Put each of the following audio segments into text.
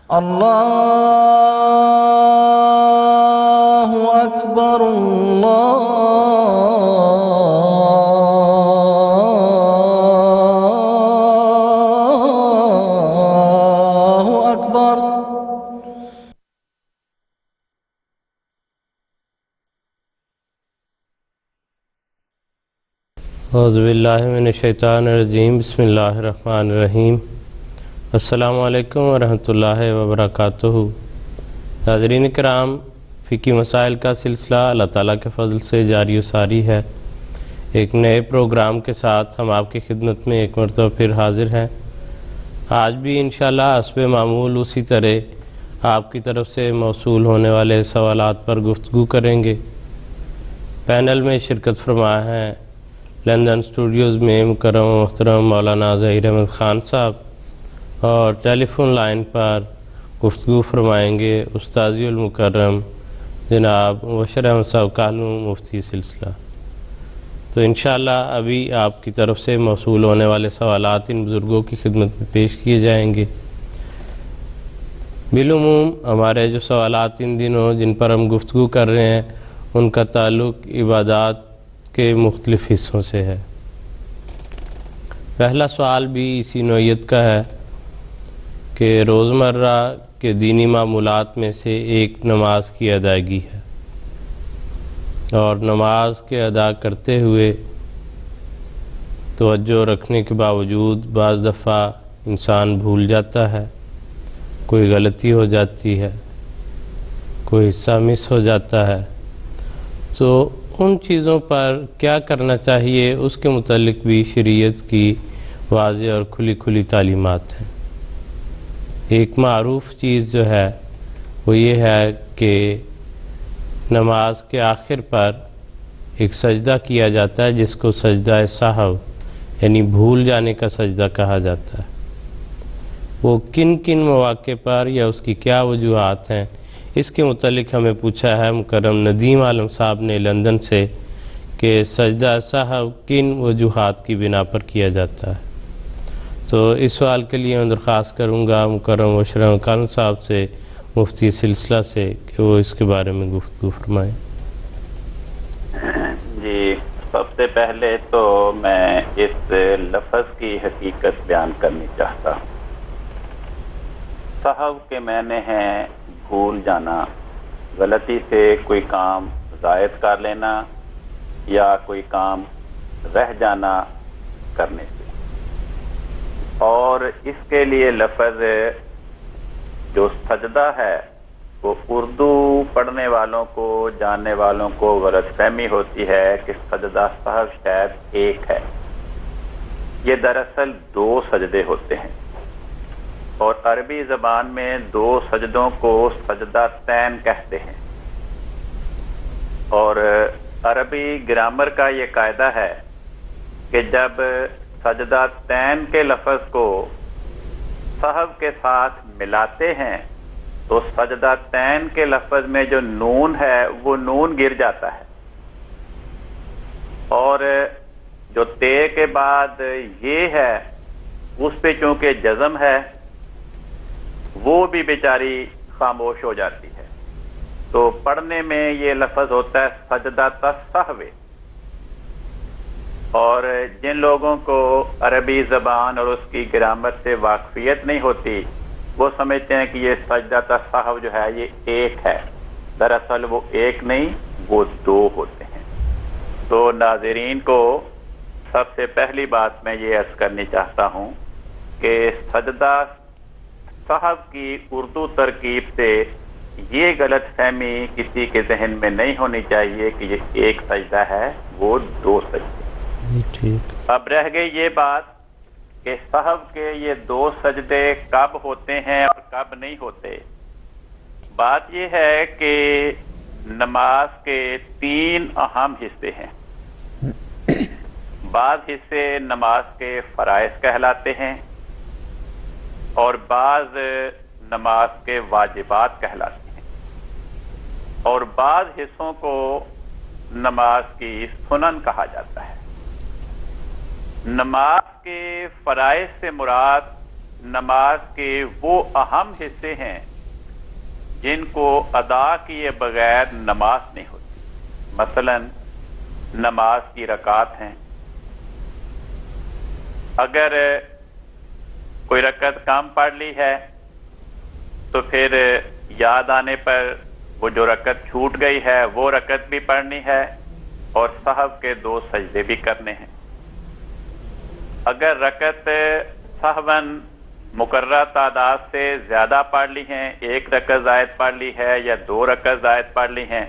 اللہ اکبر اللہ اکبر۔ اعوذ باللہ من الشیطان الرجیم، بسم اللہ الرحمن الرحیم۔ السلام علیکم ورحمۃ اللہ وبرکاتہ۔ ناظرین کرام، فقہی مسائل کا سلسلہ اللہ تعالیٰ کے فضل سے جاری و ساری ہے۔ ایک نئے پروگرام کے ساتھ ہم آپ کی خدمت میں ایک مرتبہ پھر حاضر ہیں۔ آج بھی انشاءاللہ حسب معمول اسی طرح آپ کی طرف سے موصول ہونے والے سوالات پر گفتگو کریں گے۔ پینل میں شرکت فرما ہیں لندن اسٹوڈیوز میں مکرم و محترم مولانا ظہیر احمد خان صاحب، اور ٹیلی فون لائن پر گفتگو فرمائیں گے استاذی المکرم جناب مبشر احمد صاحب کالوں مفتی سلسلہ۔ تو انشاءاللہ ابھی آپ کی طرف سے موصول ہونے والے سوالات ان بزرگوں کی خدمت میں پیش کیے جائیں گے۔ بالعموم ہمارے جو سوالات ان دنوں جن پر ہم گفتگو کر رہے ہیں ان کا تعلق عبادات کے مختلف حصوں سے ہے۔ پہلا سوال بھی اسی نوعیت کا ہے کہ روزمرہ کے دینی معمولات میں سے ایک نماز کی ادائیگی ہے، اور نماز کے ادا کرتے ہوئے توجہ رکھنے کے باوجود بعض دفعہ انسان بھول جاتا ہے، کوئی غلطی ہو جاتی ہے، کوئی حصہ مس ہو جاتا ہے۔ تو ان چیزوں پر کیا کرنا چاہیے، اس کے متعلق بھی شریعت کی واضح اور کھلی تعلیمات ہیں۔ ایک معروف چیز جو ہے وہ یہ ہے کہ نماز کے آخر پر ایک سجدہ کیا جاتا ہے جس کو سجدہ سہو یعنی بھول جانے کا سجدہ کہا جاتا ہے۔ وہ کن کن مواقع پر یا اس کی کیا وجوہات ہیں، اس کے متعلق ہمیں پوچھا ہے مکرم ندیم عالم صاحب نے لندن سے کہ سجدہ سہو کن وجوہات کی بنا پر کیا جاتا ہے۔ تو اس سوال کے لیے میں درخواست کروں گا مکرم مبشر احمد خان صاحب سے مفتی سلسلہ سے کہ وہ اس کے بارے میں گفتگو فرمائیں۔ جی، سب سے پہلے تو میں اس لفظ کی حقیقت بیان کرنی چاہتا ہوں۔ سہو کے معنی ہیں بھول جانا، غلطی سے کوئی کام زائد کر لینا یا کوئی کام رہ جانا کرنے سے۔ اور اس کے لیے لفظ جو سجدہ ہے وہ اردو پڑھنے والوں کو جاننے والوں کو غلط فہمی ہوتی ہے کہ سجدہ سہو شاید ایک ہے۔ یہ دراصل دو سجدے ہوتے ہیں، اور عربی زبان میں دو سجدوں کو سجدہ تین کہتے ہیں۔ اور عربی گرامر کا یہ قاعدہ ہے کہ جب سجدہ تین کے لفظ کو سہو کے ساتھ ملاتے ہیں تو سجدہ تین کے لفظ میں جو نون ہے وہ نون گر جاتا ہے، اور جو تے کے بعد یہ ہے اس پہ چونکہ جزم ہے وہ بھی بیچاری خاموش ہو جاتی ہے۔ تو پڑھنے میں یہ لفظ ہوتا ہے سجدہ تسہو۔ اور جن لوگوں کو عربی زبان اور اس کی گرامر سے واقفیت نہیں ہوتی وہ سمجھتے ہیں کہ یہ سجدہ تسہو جو ہے یہ ایک ہے، دراصل وہ ایک نہیں، وہ دو ہوتے ہیں۔ تو ناظرین کو سب سے پہلی بات میں یہ عرض کرنی چاہتا ہوں کہ سجدہ سہو کی اردو ترکیب سے یہ غلط فہمی کسی کے ذہن میں نہیں ہونی چاہیے کہ یہ ایک سجدہ ہے، وہ دو سجدے۔ اب رہ گئی یہ بات کہ سہو کے یہ دو سجدے کب ہوتے ہیں اور کب نہیں ہوتے۔ بات یہ ہے کہ نماز کے تین اہم حصے ہیں۔ بعض حصے نماز کے فرائض کہلاتے ہیں اور بعض نماز کے واجبات کہلاتے ہیں، اور بعض حصوں کو نماز کی سنن کہا جاتا ہے۔ نماز کے فرائض سے مراد نماز کے وہ اہم حصے ہیں جن کو ادا کیے بغیر نماز نہیں ہوتی. مثلا نماز کی رکعات ہیں. اگر کوئی رکعت کم پڑھ لی ہے تو پھر یاد آنے پر وہ جو رکعت چھوٹ گئی ہے وہ رکعت بھی پڑھنی ہے اور سہو کے 2 سجدے بھی کرنے ہیں. اگر رکعت سہون مقررہ تعداد سے زیادہ پڑھ لی ہیں، 1 رکعت زائد پڑھ لی ہے یا 2 رکعت زائد پڑھ لی ہیں،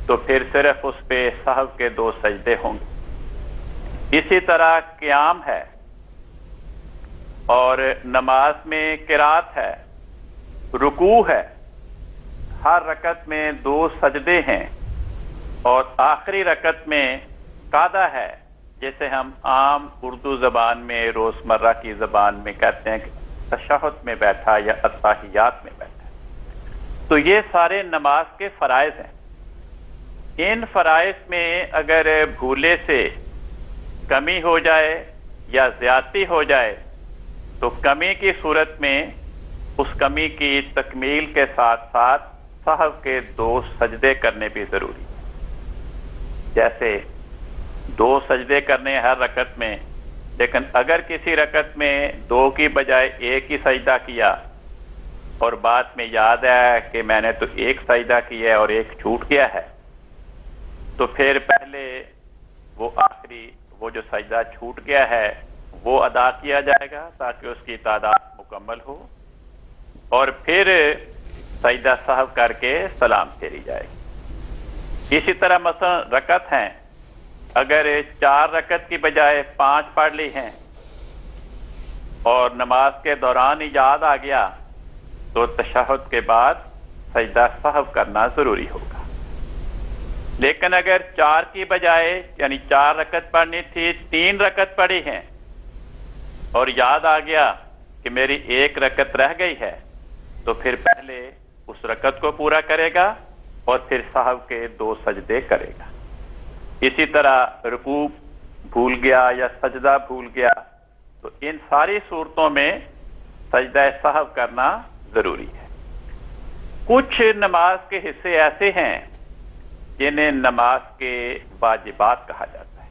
تو پھر صرف اس پہ سہو کے 2 سجدے ہوں گے. اسی طرح قیام ہے اور نماز میں قرات ہے، رکوع ہے. ہر رکعت میں 2 سجدے ہیں اور آخری رکعت میں قعدہ ہے، جیسے ہم عام اردو زبان میں روزمرہ کی زبان میں کہتے ہیں کہ تشہد میں بیٹھا یا اتحیات میں بیٹھا. تو یہ سارے نماز کے فرائض ہیں. ان فرائض میں اگر بھولے سے کمی ہو جائے یا زیادتی ہو جائے تو کمی کی صورت میں اس کمی کی تکمیل کے ساتھ ساتھ سہو کے 2 سجدے کرنے بھی ضروری ہیں. جیسے 2 سجدے کرنے ہر رکعت میں، لیکن اگر کسی رکعت میں 2 کی بجائے 1 ہی سجدہ کیا اور بعد میں یاد آیا کہ میں نے تو 1 سجدہ کیا ہے اور 1 چھوٹ گیا ہے، تو پھر پہلے وہ آخری وہ جو سجدہ چھوٹ گیا ہے وہ ادا کیا جائے گا تاکہ اس کی تعداد مکمل ہو، اور پھر سجدہ سہو کر کے سلام پھیری جائے گی. اسی طرح مثلا رکعت ہیں، اگر 4 رکعت کی بجائے 5 پڑھ لی ہیں اور نماز کے دوران ہی یاد آ گیا تو تشہد کے بعد سجدہ سہو کرنا ضروری ہوگا. لیکن اگر 4 کی بجائے یعنی 4 رکعت پڑھنی تھی 3 رکعت پڑھی ہیں اور یاد آ گیا کہ میری 1 رکعت رہ گئی ہے تو پھر پہلے اس رکعت کو پورا کرے گا اور پھر سہو کے 2 سجدے کرے گا. اسی طرح رکوع بھول گیا یا سجدہ بھول گیا تو ان ساری صورتوں میں سجدہ سہو کرنا ضروری ہے. کچھ نماز کے حصے ایسے ہیں جنہیں نماز کے واجبات کہا جاتا ہے.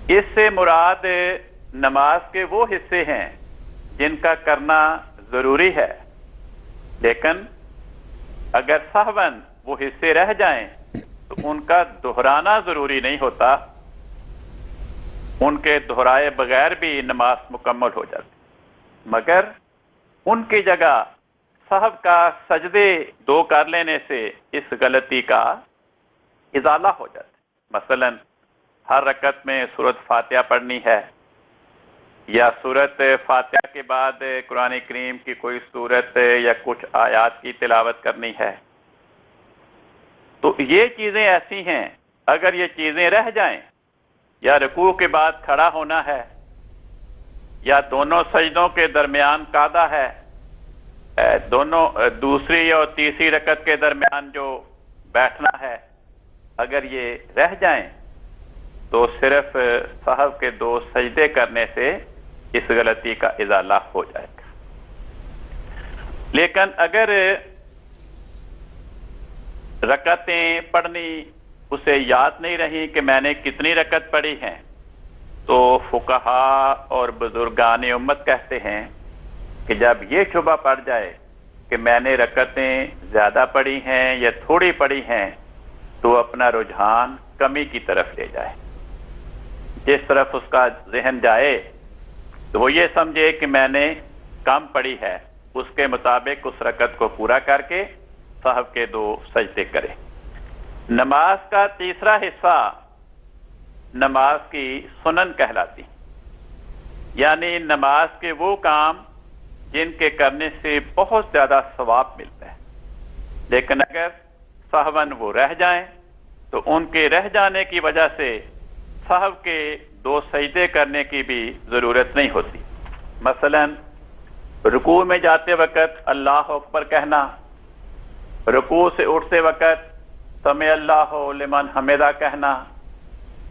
اس سے مراد نماز کے وہ حصے ہیں جن کا کرنا ضروری ہے، لیکن اگر سہون وہ حصے رہ جائیں تو ان کا دہرانا ضروری نہیں ہوتا، ان کے دہرائے بغیر بھی نماز مکمل ہو جاتی، مگر ان کی جگہ سہو کا سجدے 2 کر لینے سے اس غلطی کا ازالہ ہو جاتا ہے. مثلا ہر رکعت میں سورۃ فاتحہ پڑھنی ہے یا سورۃ فاتحہ کے بعد قرآن کریم کی کوئی سورت یا کچھ آیات کی تلاوت کرنی ہے، تو یہ چیزیں ایسی ہیں اگر یہ چیزیں رہ جائیں یا رکوع کے بعد کھڑا ہونا ہے یا دونوں سجدوں کے درمیان قعدہ ہے، دونوں دوسری اور تیسری رکعت کے درمیان جو بیٹھنا ہے، اگر یہ رہ جائیں تو صرف سہو کے 2 سجدے کرنے سے اس غلطی کا ازالہ ہو جائے گا. لیکن اگر رکعتیں پڑھنی اسے یاد نہیں رہی کہ میں نے کتنی رکعت پڑھی ہیں، تو فقہا اور بزرگان امت کہتے ہیں کہ جب یہ شبہ پڑ جائے کہ میں نے رکعتیں زیادہ پڑھی ہیں یا تھوڑی پڑھی ہیں تو اپنا رجحان کمی کی طرف لے جائے. جس طرف اس کا ذہن جائے تو وہ یہ سمجھے کہ میں نے کم پڑھی ہے، اس کے مطابق اس رکعت کو پورا کر کے سہو کے 2 سجدے کرے. نماز کا تیسرا حصہ نماز کی سنن کہلاتی، یعنی نماز کے وہ کام جن کے کرنے سے بہت زیادہ ثواب ملتا ہے، لیکن اگر سہون وہ رہ جائیں تو ان کے رہ جانے کی وجہ سے سہو کے 2 سجدے کرنے کی بھی ضرورت نہیں ہوتی. مثلا رکوع میں جاتے وقت اللہ اکبر کہنا، رکوع سے اٹھتے وقت سمع اللہ لمن حمدہ کہنا،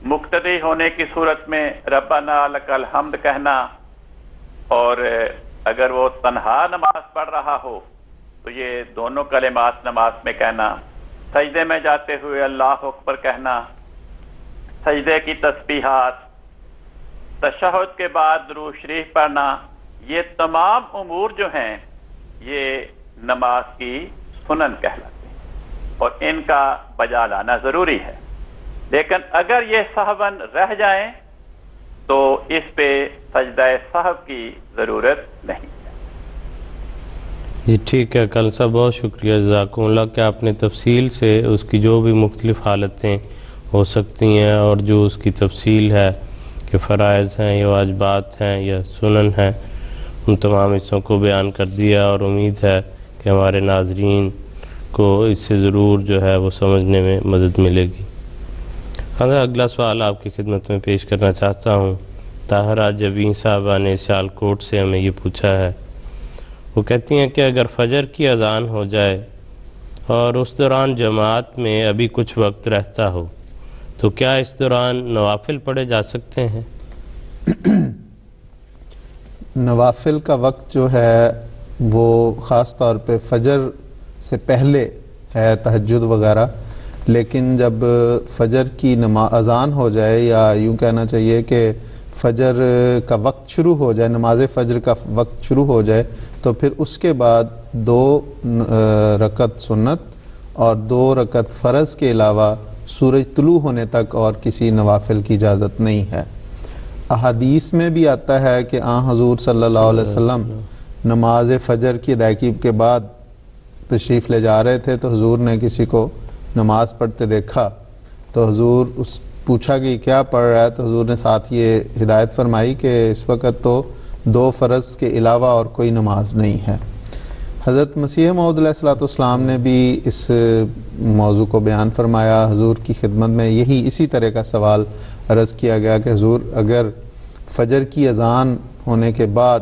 مقتدی ہونے کی صورت میں ربنا لک الحمد کہنا، اور اگر وہ تنہا نماز پڑھ رہا ہو تو یہ دونوں کلمات نماز میں کہنا، سجدے میں جاتے ہوئے اللہ اکبر کہنا، سجدے کی تسبیحات، تشہد کے بعد درود شریف پڑھنا، یہ تمام امور جو ہیں یہ نماز کی سنن کہلاتے ہیں اور ان کا بجا لانا ضروری ہے۔ لیکن اگر یہ سہون رہ جائیں تو اس پہ سجدہ سہو کی ضرورت نہیں ہے۔ جی ٹھیک ہے، کل صاحب بہت شکریہ، جزاکم اللہ کہ آپ نے تفصیل سے اس کی جو بھی مختلف حالتیں ہو سکتی ہیں اور جو اس کی تفصیل ہے کہ فرائض ہیں یا واجبات ہیں یا سنن ہیں، ان تمام حصوں کو بیان کر دیا، اور امید ہے کہ ہمارے ناظرین کو اس سے ضرور جو ہے وہ سمجھنے میں مدد ملے گی۔ اگلا سوال آپ کی خدمت میں پیش کرنا چاہتا ہوں۔ طاہرہ جبین صاحبہ نے سیال کوٹ سے ہمیں یہ پوچھا ہے، وہ کہتی ہیں کہ اگر فجر کی اذان ہو جائے اور اس دوران جماعت میں ابھی کچھ وقت رہتا ہو تو کیا اس دوران نوافل پڑھے جا سکتے ہیں؟ نوافل کا وقت جو ہے وہ خاص طور پہ فجر سے پہلے ہے، تہجد وغیرہ، لیکن جب فجر کی اذان ہو جائے، یا یوں کہنا چاہیے کہ فجر کا وقت شروع ہو جائے، نماز فجر کا وقت شروع ہو جائے، تو پھر اس کے بعد 2 رکعت سنت اور 2 رکعت فرض کے علاوہ سورج طلوع ہونے تک اور کسی نوافل کی اجازت نہیں ہے۔ احادیث میں بھی آتا ہے کہ حضور صلی اللہ علیہ وسلم نماز فجر کی ادائیگی کے بعد تشریف لے جا رہے تھے تو حضور نے کسی کو نماز پڑھتے دیکھا، تو حضور پوچھا کہ کیا پڑھ رہا ہے، تو حضور نے ساتھ یہ ہدایت فرمائی کہ اس وقت تو 2 فرض کے علاوہ اور کوئی نماز نہیں ہے۔ حضرت مسیح موعود علیہ السلام نے بھی اس موضوع کو بیان فرمایا، حضور کی خدمت میں اسی طرح کا سوال عرض کیا گیا کہ حضور اگر فجر کی اذان ہونے کے بعد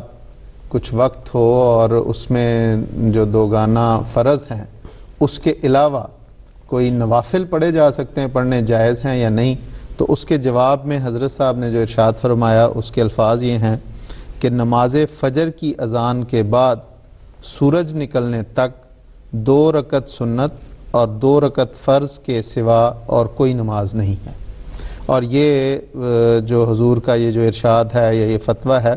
کچھ وقت ہو اور اس میں جو 2 گانا فرض ہیں اس کے علاوہ کوئی نوافل پڑھے جا سکتے ہیں، پڑھنے جائز ہیں یا نہیں، تو اس کے جواب میں حضرت صاحب نے جو ارشاد فرمایا اس کے الفاظ یہ ہیں کہ نماز فجر کی اذان کے بعد سورج نکلنے تک 2 رکعت سنت اور 2 رکعت فرض کے سوا اور کوئی نماز نہیں ہے۔ اور یہ جو حضور کا یہ جو ارشاد ہے یا یہ فتویٰ ہے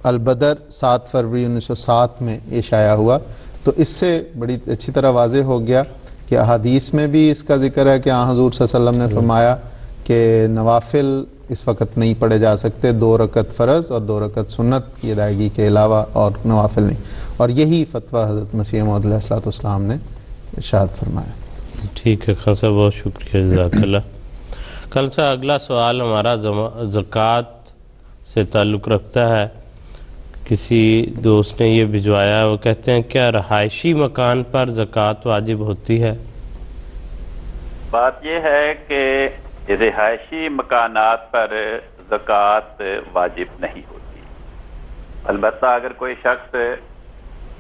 البدر 7 فروری 1907 میں یہ شائع ہوا، تو اس سے بڑی اچھی طرح واضح ہو گیا کہ احادیث میں بھی اس کا ذکر ہے کہ حضور صلی اللہ علیہ وسلم نے فرمایا کہ نوافل اس وقت نہیں پڑھے جا سکتے، 2 رکعت فرض اور 2 رکعت سنت کی ادائیگی کے علاوہ اور نوافل نہیں، اور یہی فتویٰ حضرت مسیح موعود علیہ السلام نے ارشاد فرمایا۔ ٹھیک ہے خان صاحب، بہت شکریہ، جزاک اللہ۔ کل سے اگلا سوال ہمارا زکوٰۃ سے تعلق رکھتا ہے۔ کسی دوست نے یہ بھجوایا، وہ کہتے ہیں کیا رہائشی مکان پر زکوٰۃ واجب ہوتی ہے؟ بات یہ ہے کہ رہائشی مکانات پر زکوٰۃ واجب نہیں ہوتی، البتہ اگر کوئی شخص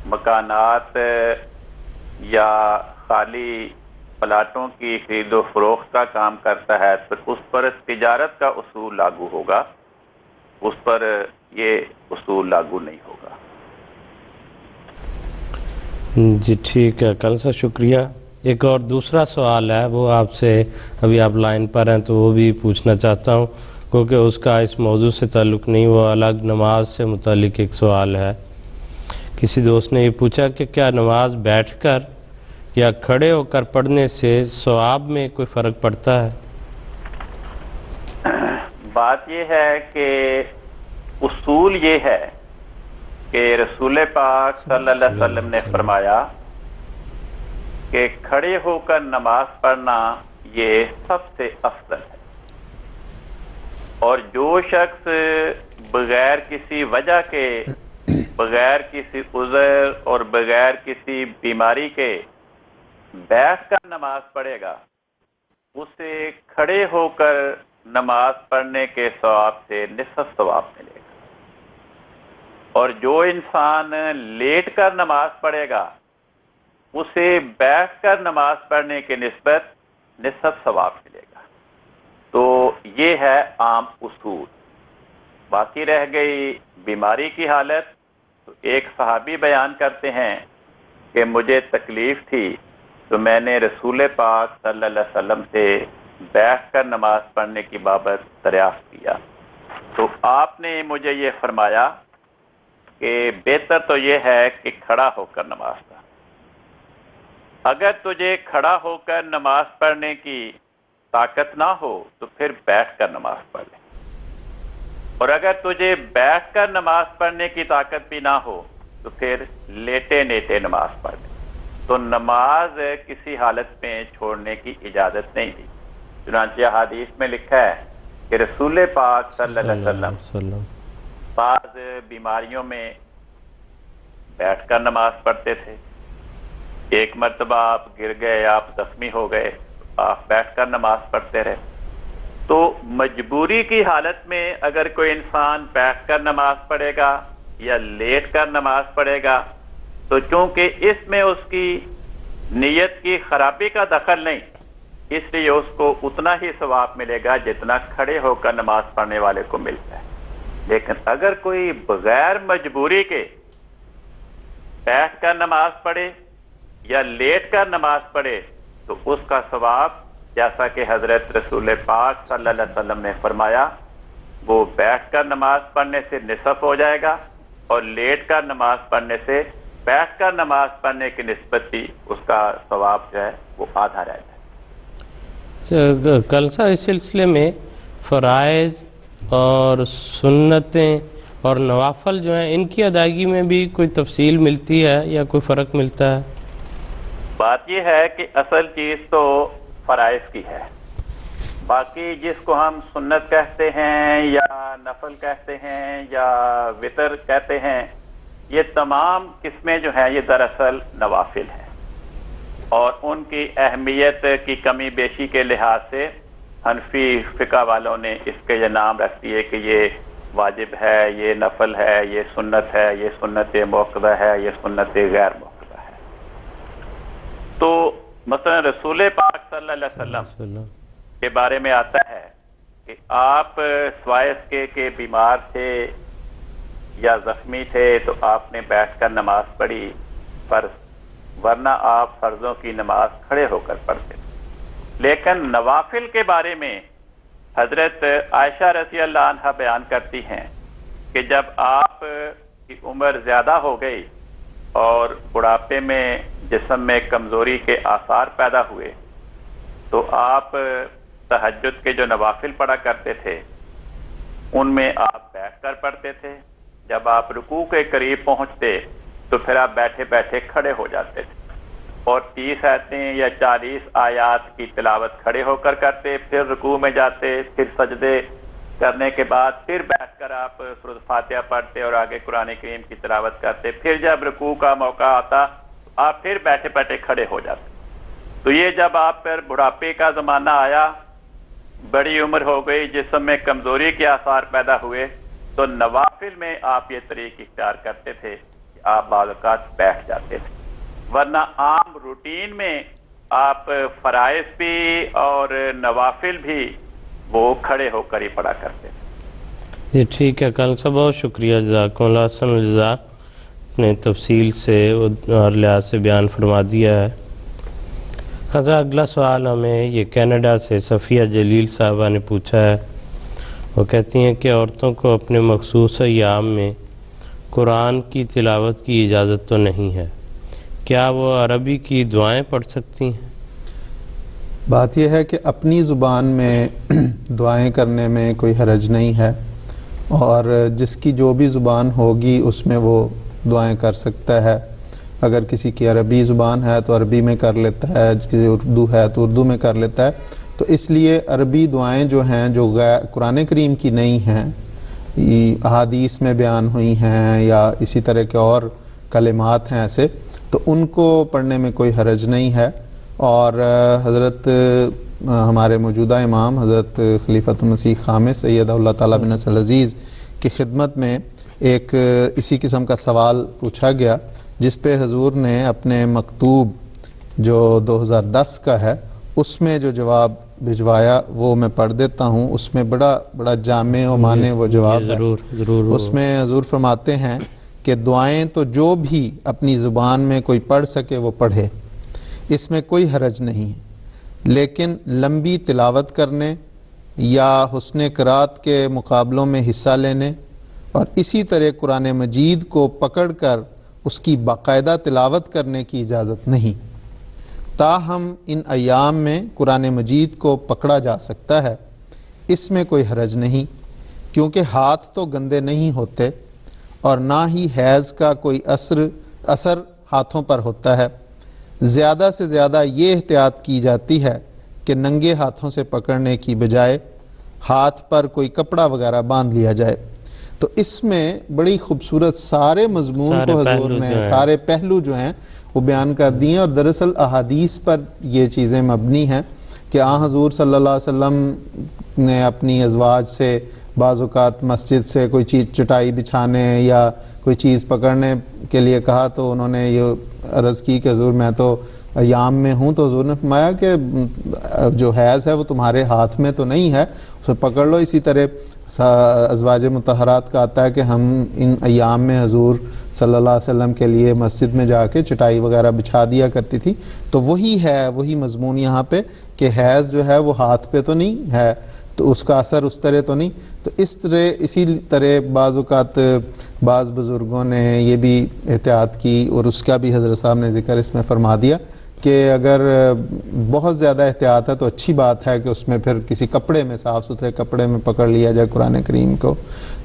مکانات یا خالی پلاٹوں کی خرید و فروخت کا کام کرتا ہے تو اس پر تجارت کا اصول لاگو ہوگا، اس پر یہ اصول لاگو نہیں ہوگا۔ جی ٹھیک ہے، کل سے شکریہ۔ ایک اور دوسرا سوال ہے، وہ آپ سے ابھی آپ لائن پر ہیں تو وہ بھی پوچھنا چاہتا ہوں کیونکہ اس کا اس موضوع سے تعلق نہیں، وہ الگ نماز سے متعلق ایک سوال ہے۔ کسی دوست نے یہ پوچھا کہ کیا نماز بیٹھ کر یا کھڑے ہو کر پڑھنے سے ثواب میں کوئی فرق پڑتا ہے؟ بات یہ ہے کہ اصول یہ ہے کہ رسول پاک صلی اللہ علیہ وسلم نے فرمایا کہ کھڑے ہو کر نماز پڑھنا یہ سب سے افضل ہے، اور جو شخص بغیر کسی وجہ کے، بغیر کسی عذر اور بغیر کسی بیماری کے بیٹھ کر نماز پڑھے گا، اسے کھڑے ہو کر نماز پڑھنے کے ثواب سے نصف ثواب ملے گا، اور جو انسان لیٹ کر نماز پڑھے گا اسے بیٹھ کر نماز پڑھنے کے نسبت نصف ثواب ملے گا۔ تو یہ ہے عام اصول۔ باقی رہ گئی بیماری کی حالت، تو ایک صحابی بیان کرتے ہیں کہ مجھے تکلیف تھی تو میں نے رسول پاک صلی اللہ علیہ وسلم سے بیٹھ کر نماز پڑھنے کی بابت دریافت کیا، تو آپ نے مجھے یہ فرمایا کہ بہتر تو یہ ہے کہ کھڑا ہو کر نماز پڑھ، اگر تجھے کھڑا ہو کر نماز پڑھنے کی طاقت نہ ہو تو پھر بیٹھ کر نماز پڑھ لے، اور اگر تجھے بیٹھ کر نماز پڑھنے کی طاقت بھی نہ ہو تو پھر لیٹے لیٹے نماز پڑھ لے۔ تو نماز کسی حالت میں چھوڑنے کی اجازت نہیں دی، چنانچہ حدیث میں لکھا ہے کہ رسول پاک صلی اللہ علیہ وسلم بعض بیماریوں میں بیٹھ کر نماز پڑھتے تھے، ایک مرتبہ آپ گر گئے، آپ زخمی ہو گئے، آپ بیٹھ کر نماز پڑھتے رہے۔ تو مجبوری کی حالت میں اگر کوئی انسان بیٹھ کر نماز پڑھے گا یا لیٹ کر نماز پڑھے گا تو چونکہ اس میں اس کی نیت کی خرابی کا دخل نہیں، اس لیے اس کو اتنا ہی ثواب ملے گا جتنا کھڑے ہو کر نماز پڑھنے والے کو ملتا ہے۔ لیکن اگر کوئی بغیر مجبوری کے بیٹھ کر نماز پڑھے یا لیٹ کر نماز پڑھے تو اس کا ثواب، جیسا کہ حضرت رسول پاک صلی اللہ علیہ وسلم نے فرمایا، وہ بیٹھ کر نماز پڑھنے سے نصف ہو جائے گا، اور لیٹ کر نماز پڑھنے سے بیٹھ کر نماز پڑھنے کی نسبت بھی اس کا ثواب جو ہے وہ آدھا رہتا ہے۔ کل سا اس سلسلے میں فرائض اور سنتیں اور نوافل جو ہیں ان کی ادائیگی میں بھی کوئی تفصیل ملتی ہے یا کوئی فرق ملتا ہے؟ بات یہ ہے کہ اصل چیز تو فرائض کی ہے، باقی جس کو ہم سنت کہتے ہیں یا نفل کہتے ہیں یا وطر کہتے ہیں، یہ تمام قسمیں جو ہیں یہ دراصل نوافل ہیں، اور ان کی اہمیت کی کمی بیشی کے لحاظ سے حنفی فقہ والوں نے اس کے یہ نام رکھ دیے کہ یہ واجب ہے، یہ نفل ہے، یہ سنت ہے، یہ سنت موقدہ ہے، یہ سنت غیر موقدہ ہے۔ تو مثلا رسول پاک صلی اللہ علیہ وسلم کے بارے میں آتا ہے کہ آپ سوائے اس کے کہ بیمار تھے یا زخمی تھے تو آپ نے بیٹھ کر نماز پڑھی فرض، ورنہ آپ فرضوں کی نماز کھڑے ہو کر پڑھتے تھے۔ لیکن نوافل کے بارے میں حضرت عائشہ رضی اللہ عنہا بیان کرتی ہیں کہ جب آپ کی عمر زیادہ ہو گئی اور بڑھاپے میں جسم میں کمزوری کے آثار پیدا ہوئے تو آپ تہجد کے جو نوافل پڑھا کرتے تھے ان میں آپ بیٹھ کر پڑھتے تھے، جب آپ رکوع کے قریب پہنچتے تو پھر آپ بیٹھے بیٹھے کھڑے ہو جاتے تھے، اور 30 آیتیں یا 40 آیات کی تلاوت کھڑے ہو کر کرتے، پھر رکوع میں جاتے، پھر سجدے کرنے کے بعد پھر بیٹھ کر آپ سورۃ فاتحہ پڑھتے اور آگے قرآن کریم کی تلاوت کرتے، پھر جب رکوع کا موقع آتا آپ پھر بیٹھے بیٹھے کھڑے ہو جاتے۔ تو یہ جب آپ پر بڑھاپے کا زمانہ آیا، بڑی عمر ہو گئی، جسم میں کمزوری کے آثار پیدا ہوئے، تو نوافل میں آپ یہ طریق اختیار کرتے تھے کہ آپ بعض اوقات بیٹھ جاتے تھے، ورنہ عام روٹین میں آپ فرائض بھی اور نوافل بھی وہ کھڑے ہو کر ہی پڑھا کرتے تھے۔ جی ٹھیک ہے، کل صاحب بہت شکریہ، جزاکم اللہ احسن الجزاء، اپنے تفصیل سے اور لحاظ سے بیان فرما دیا ہے۔ حضرت اگلا سوال ہمیں یہ کینیڈا سے صفیہ جلیل صاحبہ نے پوچھا ہے، وہ کہتی ہیں کہ عورتوں کو اپنے مخصوص ایام میں قرآن کی تلاوت کی اجازت تو نہیں ہے، کیا وہ عربی کی دعائیں پڑھ سکتی ہیں؟ بات یہ ہے کہ اپنی زبان میں دعائیں کرنے میں کوئی حرج نہیں ہے، اور جس کی جو بھی زبان ہوگی اس میں وہ دعائیں کر سکتا ہے۔ اگر کسی کی عربی زبان ہے تو عربی میں کر لیتا ہے، کسی اردو ہے تو اردو میں کر لیتا ہے۔ تو اس لیے عربی دعائیں جو ہیں جو قرآن کریم کی نہیں ہیں، احادیث میں بیان ہوئی ہیں یا اسی طرح کے اور کلمات ہیں ایسے، تو ان کو پڑھنے میں کوئی حرج نہیں ہے۔ اور حضرت ہمارے موجودہ امام حضرت خلیفۃ المسیح خامس سیدہ اللہ تعالیٰ بن نصر العزیز کی خدمت میں ایک اسی قسم کا سوال پوچھا گیا، جس پہ حضور نے اپنے مکتوب جو 2010 کا ہے اس میں جو جواب بھجوایا وہ میں پڑھ دیتا ہوں، اس میں بڑا جامع و مانع وہ جواب ہے۔ ضرور اس میں حضور فرماتے ہیں کہ دعائیں تو جو بھی اپنی زبان میں کوئی پڑھ سکے وہ پڑھے، اس میں کوئی حرج نہیں، لیکن لمبی تلاوت کرنے یا حسن قرات کے مقابلوں میں حصہ لینے اور اسی طرح قرآن مجید کو پکڑ کر اس کی باقاعدہ تلاوت کرنے کی اجازت نہیں۔ تاہم ان ایام میں قرآن مجید کو پکڑا جا سکتا ہے، اس میں کوئی حرج نہیں، کیونکہ ہاتھ تو گندے نہیں ہوتے اور نہ ہی حیض کا کوئی اثر ہاتھوں پر ہوتا ہے۔ زیادہ سے زیادہ یہ احتیاط کی جاتی ہے کہ ننگے ہاتھوں سے پکڑنے کی بجائے ہاتھ پر کوئی کپڑا وغیرہ باندھ لیا جائے۔ تو اس میں بڑی خوبصورت سارے مضمون کو حضور نے سارے پہلو جو ہیں وہ بیان کر دیے، اور دراصل احادیث پر یہ چیزیں مبنی ہیں کہ حضور صلی اللہ علیہ وسلم نے اپنی ازواج سے بعض اوقات مسجد سے کوئی چیز چٹائی بچھانے یا کوئی چیز پکڑنے کے لیے کہا تو انہوں نے یہ عرض کی کہ حضور میں تو ایام میں ہوں، تو حضور نے فرمایا کہ جو حیض ہے وہ تمہارے ہاتھ میں تو نہیں ہے، اسے پکڑ لو۔ اسی طرح ازواج مطہرات کا آتا ہے کہ ہم ان ایام میں حضور صلی اللہ علیہ وسلم کے لیے مسجد میں جا کے چٹائی وغیرہ بچھا دیا کرتی تھی، تو وہی ہے، وہی مضمون یہاں پہ کہ حیض جو ہے وہ ہاتھ پہ تو نہیں ہے، تو اس کا اثر اس طرح تو نہیں۔ تو اسی طرح بعض اوقات بعض بزرگوں نے یہ بھی احتیاط کی، اور اس کا بھی حضرت صاحب نے ذکر اس میں فرما دیا کہ اگر بہت زیادہ احتیاط ہے تو اچھی بات ہے کہ اس میں پھر کسی کپڑے میں، صاف ستھرے کپڑے میں پکڑ لیا جائے قرآن کریم کو۔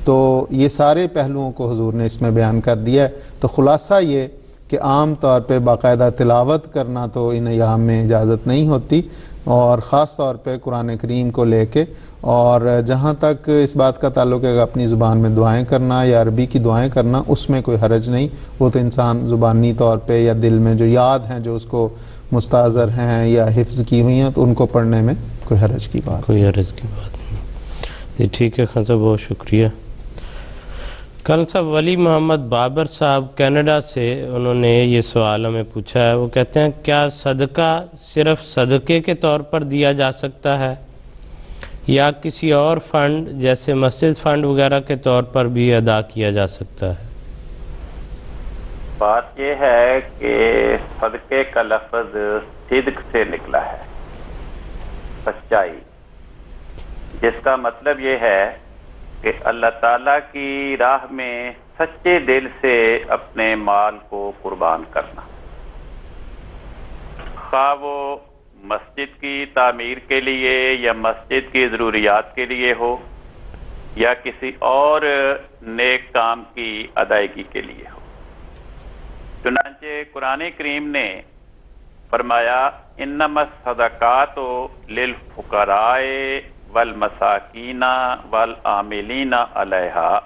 تو یہ سارے پہلوؤں کو حضور نے اس میں بیان کر دیا ہے۔ تو خلاصہ یہ کہ عام طور پہ باقاعدہ تلاوت کرنا تو ان ایام میں اجازت نہیں ہوتی، اور خاص طور پہ قرآن کریم کو لے کے، اور جہاں تک اس بات کا تعلق ہے کہ اپنی زبان میں دعائیں کرنا یا عربی کی دعائیں کرنا، اس میں کوئی حرج نہیں، وہ تو انسان زبانی طور پہ یا دل میں جو یاد ہیں، جو اس کو مستحضر ہیں یا حفظ کی ہوئی ہیں، تو ان کو پڑھنے میں کوئی حرج کی بات نہیں۔ جی ٹھیک ہے خان صاحب، بہت شکریہ۔ خان صاحب ولی محمد بابر صاحب کینیڈا سے انہوں نے یہ سوال ہمیں پوچھا ہے، وہ کہتے ہیں کیا صدقہ صرف صدقے کے طور پر دیا جا سکتا ہے یا کسی اور فنڈ جیسے مسجد فنڈ وغیرہ کے طور پر بھی ادا کیا جا سکتا ہے؟ بات یہ ہے کہ صدقے کا لفظ صدق سے نکلا ہے، سچائی، جس کا مطلب یہ ہے کہ اللہ تعالیٰ کی راہ میں سچے دل سے اپنے مال کو قربان کرنا، خواہ وہ مسجد کی تعمیر کے لیے یا مسجد کی ضروریات کے لیے ہو یا کسی اور نیک کام کی ادائیگی کے لیے ہو۔ چنانچہ قرآن کریم نے فرمایا انما الصدقات للفقراء والمساکین والعاملین علیہا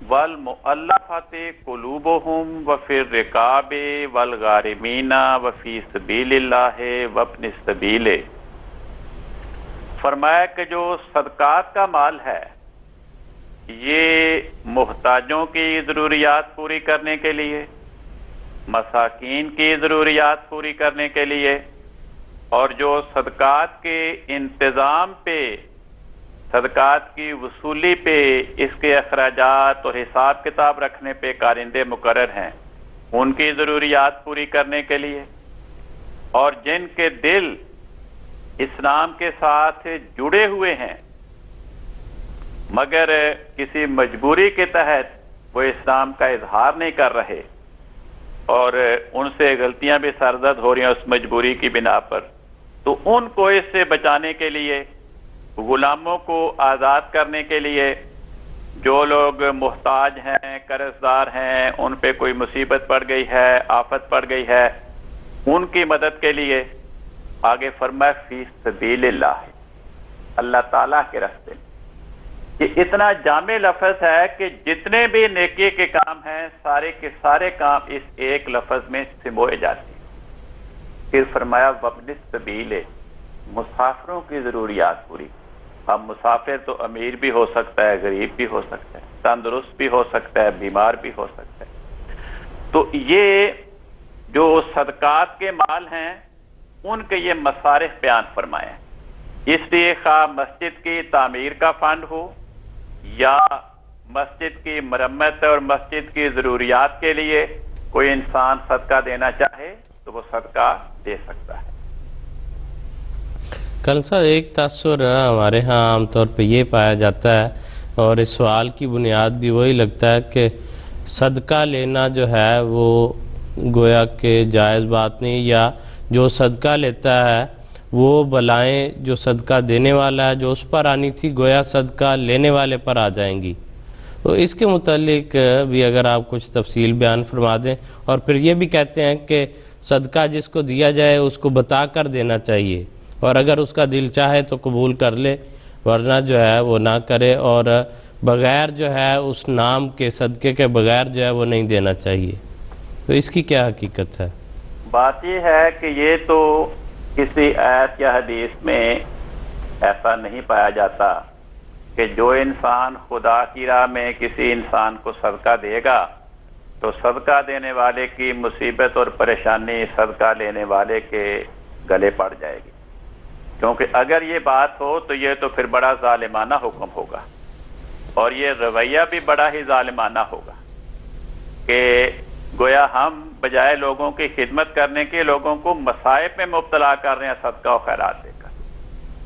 والمؤلفۃ قلوبہم وفی الرقاب والغارمین وفی سبیل اللہ وابن السبیل۔ فرمایا کہ جو صدقات کا مال ہے یہ محتاجوں کی ضروریات پوری کرنے کے لیے، مساکین کی ضروریات پوری کرنے کے لیے، اور جو صدقات کے انتظام پہ، صدقات کی وصولی پہ، اس کے اخراجات اور حساب کتاب رکھنے پہ کارندے مقرر ہیں، ان کی ضروریات پوری کرنے کے لیے، اور جن کے دل اسلام کے ساتھ جڑے ہوئے ہیں مگر کسی مجبوری کے تحت وہ اسلام کا اظہار نہیں کر رہے اور ان سے غلطیاں بھی سرزد ہو رہی ہیں اس مجبوری کی بنا پر، تو ان کو اس سے بچانے کے لیے، غلاموں کو آزاد کرنے کے لیے، جو لوگ محتاج ہیں، قرض دار ہیں، ان پہ کوئی مصیبت پڑ گئی ہے، آفت پڑ گئی ہے، ان کی مدد کے لیے، آگے فرمایا فی سبیل اللہ، اللہ تعالیٰ کے راستے میں۔ یہ اتنا جامع لفظ ہے کہ جتنے بھی نیکی کے کام ہیں سارے کے سارے کام اس ایک لفظ میں سموئے جاتے ہیں۔ پھر فرمایا وابن السبیل، مسافروں کی ضروریات پوری۔ اب مسافر تو امیر بھی ہو سکتا ہے، غریب بھی ہو سکتا ہے، تندرست بھی ہو سکتا ہے، بیمار بھی ہو سکتا ہے۔ تو یہ جو صدقات کے مال ہیں ان کے یہ مصارف بیان فرمائے ہیں اس لیے خواہ مسجد کی تعمیر کا فنڈ ہو یا مسجد کی مرمت اور مسجد کی ضروریات کے لیے کوئی انسان صدقہ دینا چاہے تو وہ صدقہ دے سکتا ہے۔ کل صاحب ایک تاثر ہمارے ہاں عام طور پہ یہ پایا جاتا ہے اور اس سوال کی بنیاد بھی وہی لگتا ہے کہ صدقہ لینا جو ہے وہ گویا کہ جائز بات نہیں، یا جو صدقہ لیتا ہے وہ بلائیں جو صدقہ دینے والا ہے جو اس پر آنی تھی گویا صدقہ لینے والے پر آ جائیں گی۔ تو اس کے متعلق بھی اگر آپ کچھ تفصیل بیان فرما دیں، اور پھر یہ بھی کہتے ہیں کہ صدقہ جس کو دیا جائے اس کو بتا کر دینا چاہیے، اور اگر اس کا دل چاہے تو قبول کر لے ورنہ جو ہے وہ نہ کرے، اور بغیر جو ہے اس نام کے صدقے کے بغیر جو ہے وہ نہیں دینا چاہیے۔ تو اس کی کیا حقیقت ہے؟ بات یہ ہے کہ یہ تو کسی آیت یا حدیث میں ایسا نہیں پایا جاتا کہ جو انسان خدا کی راہ میں کسی انسان کو صدقہ دے گا تو صدقہ دینے والے کی مصیبت اور پریشانی صدقہ لینے والے کے گلے پڑ جائے گی، کیونکہ اگر یہ بات ہو تو یہ تو پھر بڑا ظالمانہ حکم ہوگا، اور یہ رویہ بھی بڑا ہی ظالمانہ ہوگا کہ گویا ہم بجائے لوگوں کی خدمت کرنے کے لوگوں کو مصائب میں مبتلا کر رہے ہیں صدقہ و خیرات دے کر۔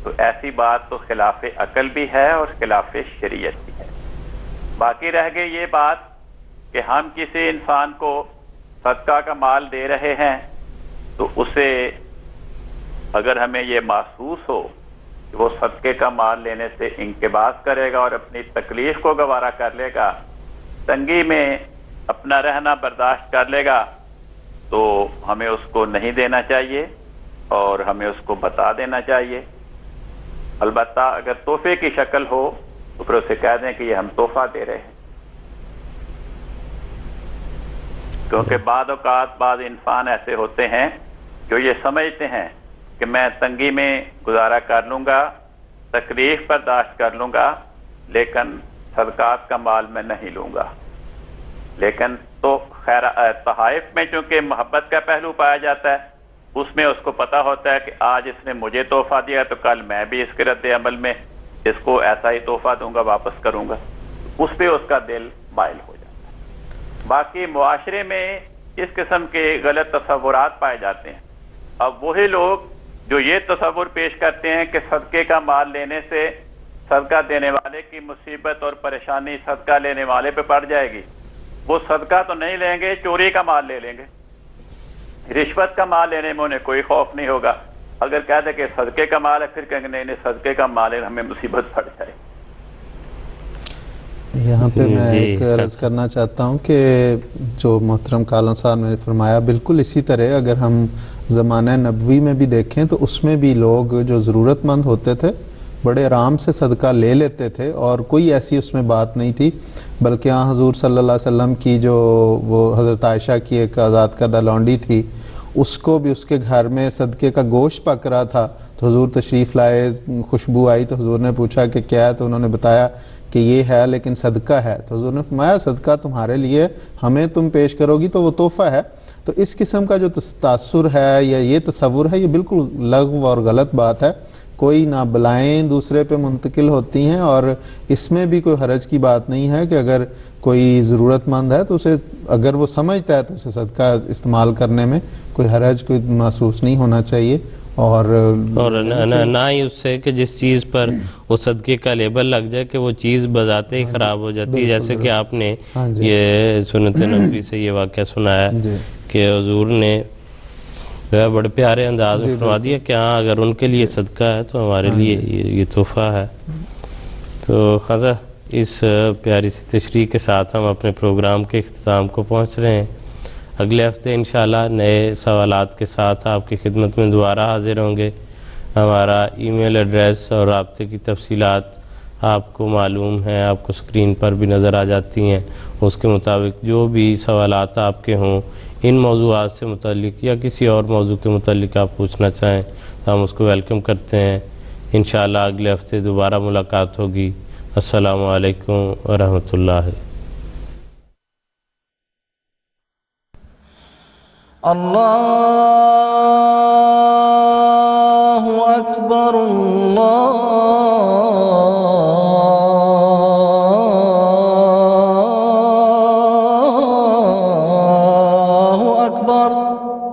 تو ایسی بات تو خلاف عقل بھی ہے اور خلاف شریعت بھی ہے۔ باقی رہ گئی یہ بات کہ ہم کسی انسان کو صدقہ کا مال دے رہے ہیں تو اسے اگر ہمیں یہ محسوس ہو کہ وہ صدقے کا مال لینے سے انکباس کرے گا اور اپنی تکلیف کو گوارا کر لے گا، تنگی میں اپنا رہنا برداشت کر لے گا، تو ہمیں اس کو نہیں دینا چاہیے اور ہمیں اس کو بتا دینا چاہیے۔ البتہ اگر تحفے کی شکل ہو تو پھر اسے کہہ دیں کہ یہ ہم تحفہ دے رہے ہیں، کیونکہ بعض اوقات بعض انسان ایسے ہوتے ہیں جو یہ سمجھتے ہیں کہ میں تنگی میں گزارا کر لوں گا، تکلیف برداشت کر لوں گا، لیکن صدقات کا مال میں نہیں لوں گا۔ لیکن تو خیر تحائف میں چونکہ محبت کا پہلو پایا جاتا ہے، اس میں اس کو پتا ہوتا ہے کہ آج اس نے مجھے تحفہ دیا تو کل میں بھی اس کے رد عمل میں اس کو ایسا ہی تحفہ دوں گا، واپس کروں گا، اس پہ اس کا دل مائل ہو جاتا ہے۔ باقی معاشرے میں اس قسم کے غلط تصورات پائے جاتے ہیں۔ اب وہی لوگ جو یہ تصور پیش کرتے ہیں کہ صدقے کا مال لینے سے صدقہ دینے والے کی مصیبت اور پریشانی صدقہ لینے والے پہ پڑ جائے گی، وہ صدقہ تو نہیں لیں گے، چوری کا مال لے لیں گے۔ رشوت کا مال لینے میں انہیں کوئی خوف نہیں ہوگا۔ اگر کہہ دے کہ صدقے کا مال ہے، پھر کہیں گے نہیں نہیں صدقے کا مال ہے، ہمیں مصیبت پڑ جائے۔ یہاں پہ میں ایک عرض کرنا چاہتا ہوں کہ جو محترم کالم صاحب نے فرمایا بالکل اسی طرح اگر ہم زمانہ نبوی میں بھی دیکھیں تو اس میں بھی لوگ جو ضرورت مند ہوتے تھے بڑے آرام سے صدقہ لے لیتے تھے اور کوئی ایسی اس میں بات نہیں تھی، بلکہ ہاں حضور صلی اللہ علیہ وسلم کی جو وہ حضرت عائشہ کی ایک آزاد کردہ لونڈی تھی، اس کو بھی اس کے گھر میں صدقے کا گوشت پک رہا تھا تو حضور تشریف لائے، خوشبو آئی تو حضور نے پوچھا کہ کیا ہے، تو انہوں نے بتایا کہ یہ ہے لیکن صدقہ ہے، تو حضور نے فرمایا صدقہ تمہارے لیے، ہمیں تم پیش کرو گی تو وہ تحفہ ہے۔ تو اس قسم کا جو تاثر ہے یا یہ تصور ہے یہ بالکل لغو اور غلط بات ہے، کوئی نہ بلائیں دوسرے پہ منتقل ہوتی ہیں، اور اس میں بھی کوئی حرج کی بات نہیں ہے کہ اگر کوئی ضرورت مند ہے تو اسے اگر وہ سمجھتا ہے تو اسے صدقہ استعمال کرنے میں کوئی حرج کوئی محسوس نہیں ہونا چاہیے، اور نہ ہی اس سے کہ جس چیز پر وہ صدقے کا لیبل لگ جائے کہ وہ چیز بذات ہی خراب ہو جاتی ہے، جیسے کہ آپ نے یہ سنت نبوی سے یہ واقعہ سنایا کہ حضور نے بڑے پیارے انداز میں فرما دیا کہ ہاں اگر ان کے لیے صدقہ ہے تو ہمارے لیے یہ تحفہ ہے۔ تو خضا اس پیاری سی تشریح کے ساتھ ہم اپنے پروگرام کے اختتام کو پہنچ رہے ہیں۔ اگلے ہفتے انشاءاللہ نئے سوالات کے ساتھ آپ کی خدمت میں دوبارہ حاضر ہوں گے۔ ہمارا ای میل ایڈریس اور رابطے کی تفصیلات آپ کو معلوم ہیں، آپ کو اسکرین پر بھی نظر آ جاتی ہیں، اس کے مطابق جو بھی سوالات آپ کے ہوں ان موضوعات سے متعلق یا کسی اور موضوع کے متعلق آپ پوچھنا چاہیں تو ہم اس کو ویلکم کرتے ہیں۔ انشاءاللہ اگلے ہفتے دوبارہ ملاقات ہوگی۔ السلام علیکم ورحمۃ اللہ۔ اللہ اکبر اللہ أكبر